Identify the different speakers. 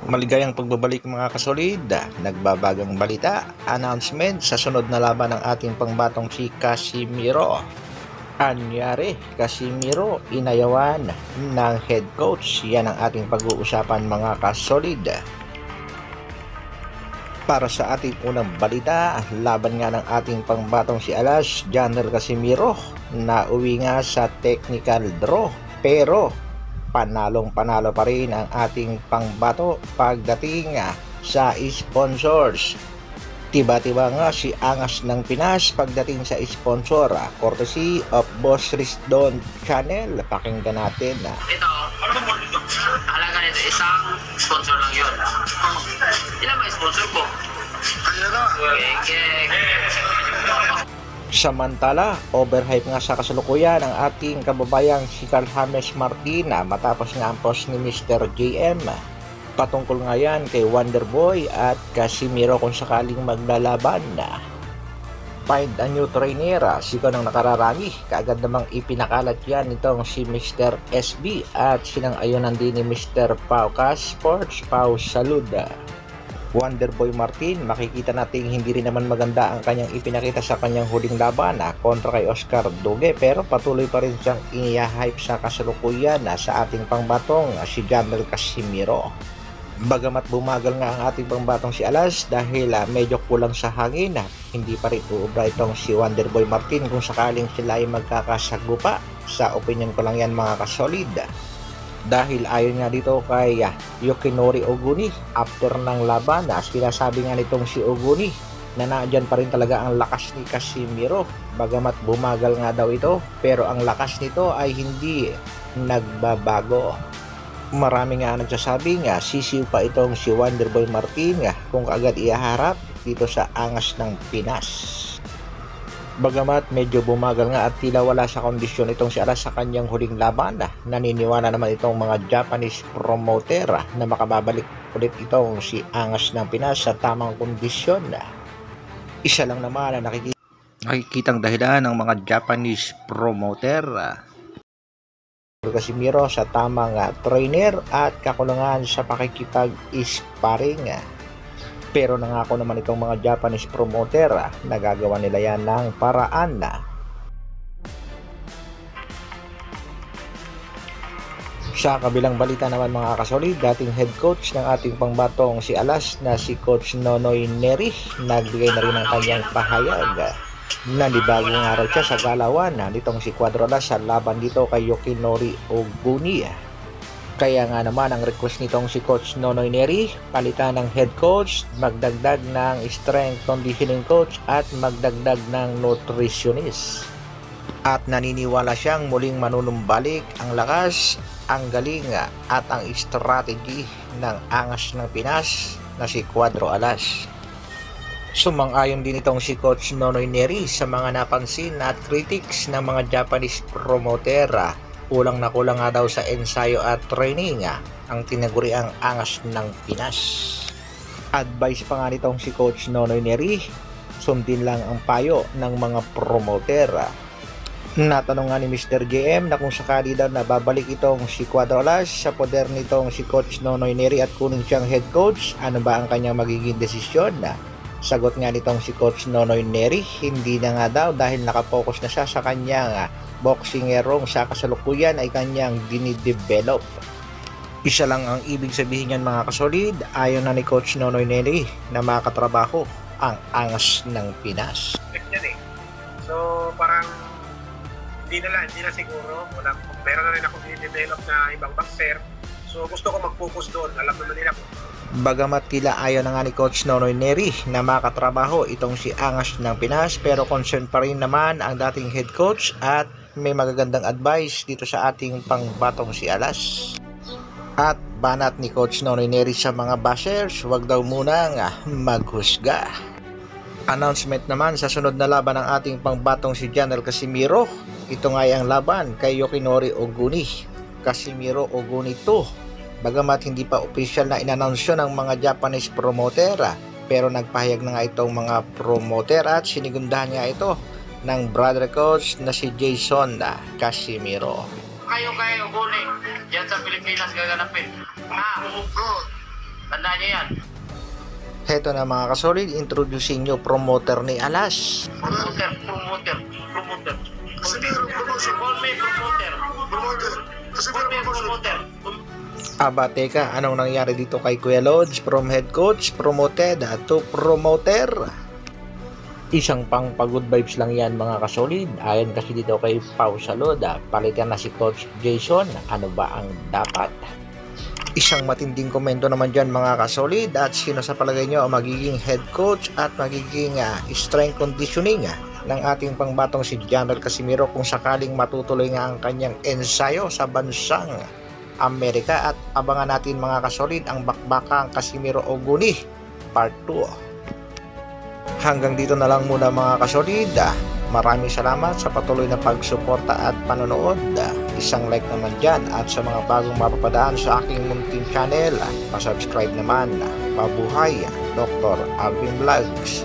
Speaker 1: Maligayang pagbabalik mga kasolid, nagbabagang balita, announcement sa sunod na laban ng ating pangbatong si Casimiro. Anyari, Casimiro inayawan ng head coach, yan ang ating pag-uusapan mga kasolid. Para sa ating unang balita, laban nga ng ating pangbatong si Alas, Janel Casimiro, na uwi nga sa technical draw, pero panalong-panalo pa rin ang ating pangbato pagdating sa sponsors. Tiba-tiba nga si Angas ng Pinas pagdating sa sponsor, courtesy of Boss Risdon Channel. Pakinggan natin.
Speaker 2: Ito, halaga nito, isang sponsor lang yun. Ilan ba sponsor ko? Kaya na.
Speaker 1: Samantala, overhype nga sa kasalukuyan ang ating kababayang si Carl James Martin matapos nga ang post ni Mr. JM. Patungkol nga yan kay Wonderboy at Casimiro kung sakaling maglalaban na. Find a new trainer, siko ng nakararami. Kaagad namang ipinakalat yan itong si Mr. SB at sinang-ayunan din ni Mr. Pau Sports, Pau Saluda. Wonderboy Martin, makikita natin hindi rin naman maganda ang kanyang ipinakita sa kanyang huling laban kontra kay Oscar Dugue, pero patuloy pa rin siyang iniya-hype sa kasalukuyan sa ating pangbatong si Janel Casimiro. Bagamat bumagal nga ang ating pangbatong si Alas dahil medyo kulang sa hangin, hindi pa rin uubra itong si Wonderboy Martin kung sakaling sila ay magkakasagupa. Sa opinion ko lang yan mga kasolid. Dahil ayon nga dito kay Yukinori Oguni, after ng laban, sinasabi nga nitong si Oguni na nandyan pa rin talaga ang lakas ni Casimiro. Bagamat bumagal nga daw ito, pero ang lakas nito ay hindi nagbabago. Marami nga nagsasabi nga sisiw pa itong si Wonderboy Martin kung kaagad ihaharap dito sa Angas ng Pinas. Bagamat medyo bumagal nga at tila wala sa kondisyon itong si Alas sa kanyang huling laban, naniniwala naman itong mga Japanese promoter na makababalik ulit itong si Angas ng Pinas sa tamang kondisyon. Isa lang naman na nakikitang dahilan ng mga Japanese promoter, Casimiro sa tamang trainer at kakulangan sa pakikipag-sparring. Pero nangako naman itong mga Japanese promoter na gagawa nila yan ng paraan. Sa kabilang balita naman mga kasolid, dating head coach ng ating pangbatong si Alas na si Coach Nonoy Neri, nagbigay na rin ng kanyang pahayag. Nanibago nga raw siya sa galawan nitong si Cuadro Alas sa laban dito kay Yukinori Oguni. Kaya nga naman ang request nitong si Coach Nonoy Neri, palitan ng head coach, magdagdag ng strength conditioning coach at magdagdag ng nutritionist. At naniniwala siyang muling manunumbalik ang lakas, ang galing at ang strategy ng Angas ng Pinas na si Cuadro Alas. Sumang-ayon din itong si Coach Nonoy Neri sa mga napansin at critics ng mga Japanese promoter. Kulang na kulang nga daw sa ensayo at training ang tinaguriang Angas ng Pinas. Advice pa nga nitong si Coach Nonoy Neri, sundin lang ang payo ng mga promoter. Natanong nga ni Mr. JM na kung sakali daw na babalik itong si Cuadro Alas sa poder nitong si Coach Nonoy Neri at kunin siyang head coach, ano ba ang kanyang magiging desisyon? Sagot nga nitong si Coach Nonoy Neri, hindi na nga daw dahil nakapokus na siya sa kanyang boxingerong sa kasalukuyan ay kanyang dinidevelop. Isa lang ang ibig sabihin niyan mga kasolid, ayon na ni Coach Nonoy Neri na makatrabaho ang Angas ng Pinas.
Speaker 3: So parang hindi na siguro, meron na rin ako dinidevelop na ibang boxer. So gusto ko mag-focus doon, alam naman nila kung
Speaker 1: bagamat tila ayaw na nga ni Coach Nonoy Neri na makatrabaho itong si Angas ng Pinas, pero concern pa rin naman ang dating head coach at may magagandang advice dito sa ating pangbatong si Alas. At banat ni Coach Nonoy Neri sa mga bashers, wag daw munang maghusga. Announcement naman sa sunod na laban ng ating pangbatong si Janel Casimiro. Ito nga ang laban kay Yukinori Oguni, Casimiro Oguni 2. Bagamat hindi pa official na in-announce ng mga Japanese promoter, pero nagpahayag na nga itong mga promoter at sinigundahan nga ito ng brother coach na si Jason Casimiro.
Speaker 2: Kayo Oguni, yan sa Pilipinas gaganapin. Tandaan nyo yan.
Speaker 1: Heto na mga kasolid, introducing nyo promoter ni Alas.
Speaker 2: Promoter.
Speaker 4: Kasi meron promotion.
Speaker 2: Call me promoter.
Speaker 4: Promoter. Kasi
Speaker 2: Call
Speaker 4: meron
Speaker 2: me
Speaker 4: promotion.
Speaker 2: promoter.
Speaker 1: Aba teka, anong nangyari dito kay Kuya Lods? From head coach, promoted to promoter. Isang pang pagod vibes lang yan mga kasolid. Ayon kasi dito kay Pau Salud, palitan na si Coach Jason. Ano ba ang dapat? Isang matinding komento naman dyan mga kasolid. At sino sa palagay nyo ang magiging head coach at magiging strength conditioning ng ating pangbatong si General Casimiro kung sakaling matutuloy nga ang kanyang ensayo sa bansang Amerika? At abangan natin mga kasolid ang bakbakang Casimiro Oguni Part 2. Hanggang dito na lang muna mga kasolid. Maraming salamat sa patuloy na pagsuporta at panonood. Isang like naman dyan, at sa mga bagong mapapadaan sa aking munting channel, pasubscribe naman. Mabuhay, Dr. Alvin Vlogs.